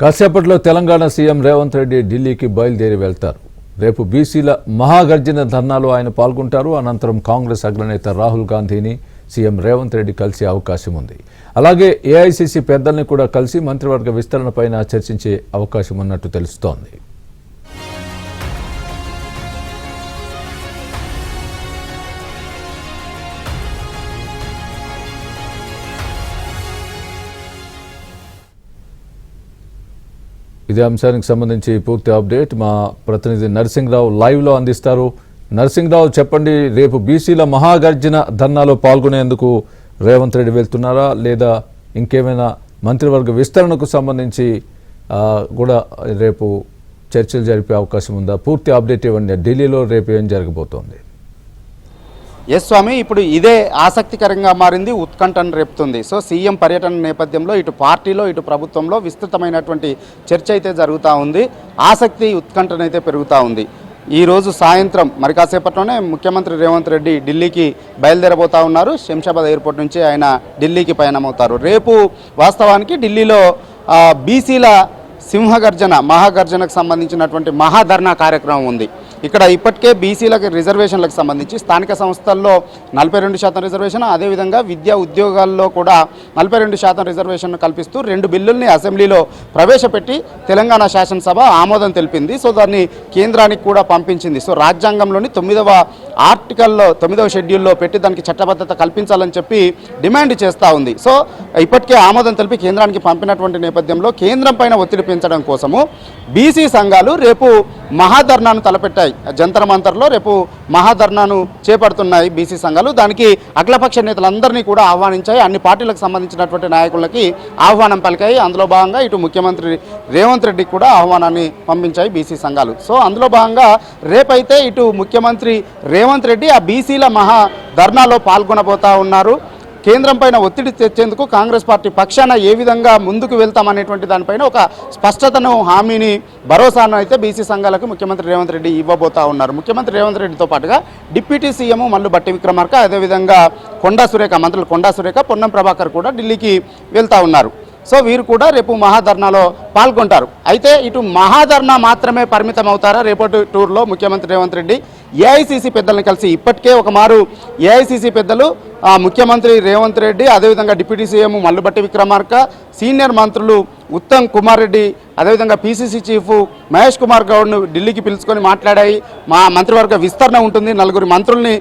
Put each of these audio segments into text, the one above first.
కాసేపట్లో తెలంగాణ సీఎం రేవంత్ రెడ్డి ఢిల్లీకి బయలుదేరి వెళ్తారు. రేపు బీసీల మహాగర్జన ధర్నాలో ఆయన పాల్గొంటారు. అనంతరం కాంగ్రెస్ అగ్రనేత రాహుల్ గాంధీని సీఎం రేవంత్ రెడ్డి కలిసే అవకాశం ఉంది. అలాగే ఏఐసీసీ పెద్దల్ని కూడా కలిసి మంత్రివర్గ విస్తరణపైన చర్చించే అవకాశం ఉన్నట్టు తెలుస్తోంది. ఇదే అంశానికి సంబంధించి పూర్తి అప్డేట్ మా ప్రతినిధి నరసింహరావు లైవ్లో అందిస్తారు. నరసింహరావు, చెప్పండి, రేపు బీసీల మహాగర్జన ధర్నాలో పాల్గొనేందుకు రేవంత్ రెడ్డి వెళ్తున్నారా, లేదా ఇంకేమైనా మంత్రివర్గ విస్తరణకు సంబంధించి కూడా రేపు చర్చలు జరిపే అవకాశం ఉందా? పూర్తి అప్డేట్ ఇవ్వండి. ఢిల్లీలో రేపు ఏం జరగబోతోంది? ఎస్ స్వామి, ఇప్పుడు ఇదే ఆసక్తికరంగా మారింది, ఉత్కంఠను రేపుతుంది. సో సీఎం పర్యటన నేపథ్యంలో ఇటు పార్టీలో ఇటు ప్రభుత్వంలో విస్తృతమైనటువంటి చర్చ అయితే జరుగుతూ ఉంది. ఆసక్తి ఉత్కంఠనైతే పెరుగుతూ ఉంది. ఈరోజు సాయంత్రం మరి కాసేపట్లోనే ముఖ్యమంత్రి రేవంత్ రెడ్డి ఢిల్లీకి బయలుదేరబోతూ ఉన్నారు. శంషాబాద్ ఎయిర్పోర్ట్ నుంచి ఆయన ఢిల్లీకి పయనమవుతారు. రేపు వాస్తవానికి ఢిల్లీలో బీసీల సింహగర్జన మహాగర్జనకు సంబంధించినటువంటి మహాధర్నా కార్యక్రమం ఉంది. ఇక్కడ ఇప్పటికే బీసీలకు రిజర్వేషన్లకు సంబంధించి స్థానిక సంస్థల్లో 42% రిజర్వేషన్, అదేవిధంగా విద్యా ఉద్యోగాల్లో కూడా 42% రిజర్వేషన్ కల్పిస్తూ 2 బిల్లుల్ని అసెంబ్లీలో ప్రవేశపెట్టి తెలంగాణ శాసనసభ ఆమోదం తెలిపింది. సో దాన్ని కేంద్రానికి కూడా పంపించింది. సో రాజ్యాంగంలోని 9వ ఆర్టికల్లో 9వ షెడ్యూల్లో పెట్టి దానికి చట్టబద్ధత కల్పించాలని చెప్పి డిమాండ్ చేస్తూ ఉంది. సో ఇప్పటికే ఆమోదం తెలిపి కేంద్రానికి పంపినటువంటి నేపథ్యంలో కేంద్రం పైన ఒత్తిడి పెంచడం కోసము బీసీ సంఘాలు రేపు మహాధర్నాను తలపెట్టాయి. జంతర్ మంతర్లో రేపు మహాధర్నాను చేపడుతున్నాయి బీసీ సంఘాలు. దానికి అఖిలపక్ష నేతలందరినీ కూడా ఆహ్వానించాయి. అన్ని పార్టీలకు సంబంధించినటువంటి నాయకులకి ఆహ్వానం పలికాయి. అందులో భాగంగా ఇటు ముఖ్యమంత్రి రేవంత్ రెడ్డికి కూడా ఆహ్వానాన్ని పంపించాయి బీసీ సంఘాలు. సో అందులో భాగంగా రేపైతే ఇటు ముఖ్యమంత్రి రేవంత్ రెడ్డి ఆ బీసీల మహాధర్నాలో పాల్గొనబోతా ఉన్నారు. కేంద్రం పైన ఒత్తిడి తెచ్చేందుకు కాంగ్రెస్ పార్టీ పక్షాన ఏ విధంగా ముందుకు వెళ్తామనేటువంటి దానిపైన ఒక స్పష్టతను, హామీని, భరోసాను అయితే బీసీ సంఘాలకు ముఖ్యమంత్రి రేవంత్ రెడ్డి ఇవ్వబోతా ఉన్నారు. ముఖ్యమంత్రి రేవంత్ రెడ్డితో పాటుగా డిప్యూటీ సీఎం మల్లు భట్టి విక్రమార్క, అదేవిధంగా మంత్రులు కొండా సురేఖ, పొన్నం ప్రభాకర్ కూడా ఢిల్లీకి వెళ్తా ఉన్నారు. సో వీరు కూడా రేపు మహాధర్నాలో పాల్గొంటారు. అయితే ఇటు మహాధర్నా మాత్రమే పరిమితం అవుతారా రేపటి టూర్లో ముఖ్యమంత్రి రేవంత్ రెడ్డి? ఏఐసీసీ పెద్దలను కలిసి ఇప్పటికే ఒక మారు ఏఐసీసీ పెద్దలు ముఖ్యమంత్రి రేవంత్ రెడ్డి, అదేవిధంగా deputy CM Mallu Bhatti Vikramarka, senior మంత్రులు ఉత్తమ్ కుమార్ రెడ్డి, అదేవిధంగా పీసీసీ చీఫ్ మహేష్ కుమార్ గౌడ్ను ఢిల్లీకి పిలుచుకొని మాట్లాడాయి. మా మంత్రివర్గ విస్తరణ ఉంటుంది, 4 మంత్రుల్ని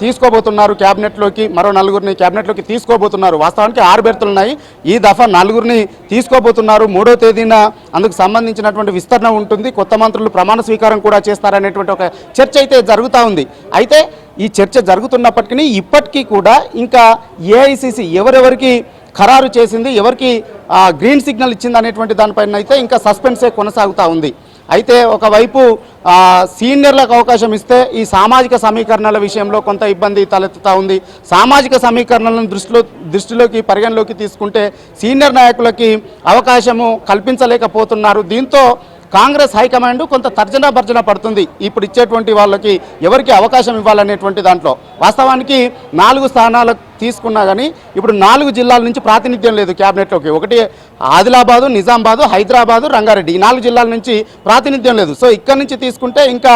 తీసుకోబోతున్నారు క్యాబినెట్లోకి, మరో 4 క్యాబినెట్లోకి తీసుకోబోతున్నారు. వాస్తవానికి 6 అభ్యర్థులు ఉన్నాయి. ఈ దఫా 4 తీసుకోబోతున్నారు. 3వ తేదీన అందుకు సంబంధించినటువంటి విస్తరణ ఉంటుంది. కొత్త మంత్రులు ప్రమాణ స్వీకారం కూడా చేస్తారనేటువంటి ఒక చర్చ అయితే జరుగుతూ ఉంది. అయితే ఈ చర్చ జరుగుతున్నప్పటికీ ఇప్పటికీ కూడా ఇంకా ఏఐసీసీ ఎవరెవరికి ఖరారు చేసింది, ఎవరికి గ్రీన్ సిగ్నల్ ఇచ్చింది అనేటువంటి దానిపైన అయితే ఇంకా సస్పెన్సే కొనసాగుతూ ఉంది. అయితే ఒకవైపు సీనియర్లకు అవకాశం ఇస్తే ఈ సామాజిక సమీకరణల విషయంలో కొంత ఇబ్బంది తలెత్తుతూ ఉంది. సామాజిక సమీకరణలను దృష్టిలోకి పరిగణలోకి తీసుకుంటే సీనియర్ నాయకులకి అవకాశము కల్పించలేకపోతున్నారు. దీంతో కాంగ్రెస్ హైకమాండ్ కొంత తర్జన భర్జన పడుతుంది. ఇప్పుడు ఇచ్చేటువంటి వాళ్ళకి ఎవరికి అవకాశం ఇవ్వాలనేటువంటి దాంట్లో వాస్తవానికి 4 స్థానాలకు తీసుకున్నా కానీ ఇప్పుడు 4 జిల్లాల నుంచి ప్రాతినిధ్యం లేదు క్యాబినెట్లోకి. ఒకటి ఆదిలాబాదు, నిజామాబాదు, హైదరాబాదు, రంగారెడ్డి, ఈ 4 జిల్లాల నుంచి ప్రాతినిధ్యం లేదు. సో ఇక్కడి నుంచి తీసుకుంటే ఇంకా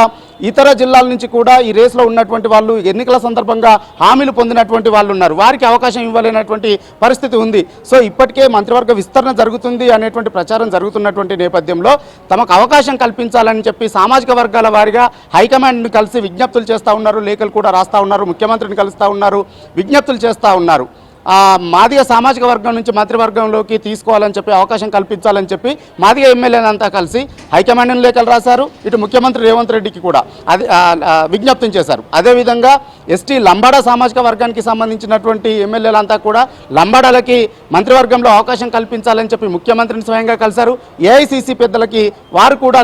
ఇతర జిల్లాల నుంచి కూడా ఈ రేసులో ఉన్నటువంటి వాళ్ళు, ఎన్నికల సందర్భంగా హామీలు పొందినటువంటి వాళ్ళు ఉన్నారు. వారికి అవకాశం ఇవ్వలేనటువంటి పరిస్థితి ఉంది. సో ఇప్పటికే మంత్రివర్గ విస్తరణ జరుగుతుంది అనేటువంటి ప్రచారం జరుగుతున్నటువంటి నేపథ్యంలో తమకు అవకాశం కల్పించాలని చెప్పి సామాజిక వర్గాల వారిగా హైకమాండ్ని కలిసి విజ్ఞప్తులు చేస్తూ ఉన్నారు. లేఖలు కూడా రాస్తూ ఉన్నారు. ముఖ్యమంత్రిని కలుస్తూ ఉన్నారు. విజ్ఞప్తులు చేస్తూ ఉన్నారు. మాదిగ సామాజిక వర్గం నుంచి మంత్రివర్గంలోకి తీసుకోవాలని చెప్పి, అవకాశం కల్పించాలని చెప్పి మాదిగ ఎమ్మెల్యేలంతా కలిసి హైకమాండ్ని లేఖలు రాశారు. ఇటు ముఖ్యమంత్రి రేవంత్ రెడ్డికి కూడా అది విజ్ఞప్తం చేశారు. అదేవిధంగా ఎస్టీ లంబాడా సామాజిక వర్గానికి సంబంధించినటువంటి ఎమ్మెల్యేలంతా కూడా లంబాడాలకి మంత్రివర్గంలో అవకాశం కల్పించాలని చెప్పి ముఖ్యమంత్రిని స్వయంగా కలిశారు. ఏఐసీసీ పెద్దలకి వారు కూడా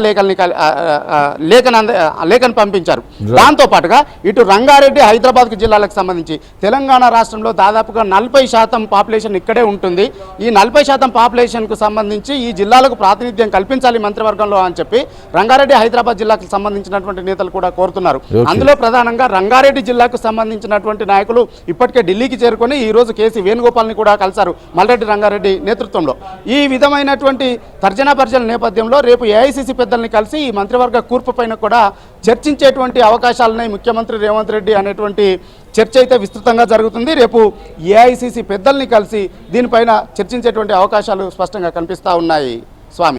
లేఖను పంపించారు. దాంతోపాటుగా ఇటు రంగారెడ్డి, హైదరాబాద్ జిల్లాలకు సంబంధించి తెలంగాణ రాష్ట్రంలో దాదాపుగా 40% పాపులేషన్ ఇక్కడే ఉంటుంది. ఈ 40% పాపులేషన్కు సంబంధించి ఈ జిల్లాలకు ప్రాతినిధ్యం కల్పించాలి మంత్రివర్గంలో అని చెప్పి రంగారెడ్డి హైదరాబాద్ జిల్లాకు సంబంధించినటువంటి నేతలు కూడా కోరుతున్నారు. అందులో ప్రధానంగా రంగారెడ్డి జిల్లాకు సంబంధించినటువంటి నాయకులు ఇప్పటికే ఢిల్లీకి చేరుకొని ఈ రోజు కేసీ వేణుగోపాల్ని కూడా కలిశారు మల్రెడ్డి రంగారెడ్డి నేతృత్వంలో. ఈ విధమైనటువంటి తర్జనా భర్జన నేపథ్యంలో రేపు ఏఐసిసి పెద్దల్ని కలిసి ఈ మంత్రివర్గ కూర్పు పైన కూడా చర్చించేటువంటి అవకాశాలున్నాయి. ముఖ్యమంత్రి రేవంత్ రెడ్డి అనేటువంటి చర్చ అయితే విస్తృతంగా జరుగుతుంది. రేపు ఏఐసిసి పెద్దల్ని కలిసి దీనిపైన చర్చించేటువంటి అవకాశాలు స్పష్టంగా కనిపిస్తూ ఉన్నాయి. స్వామి.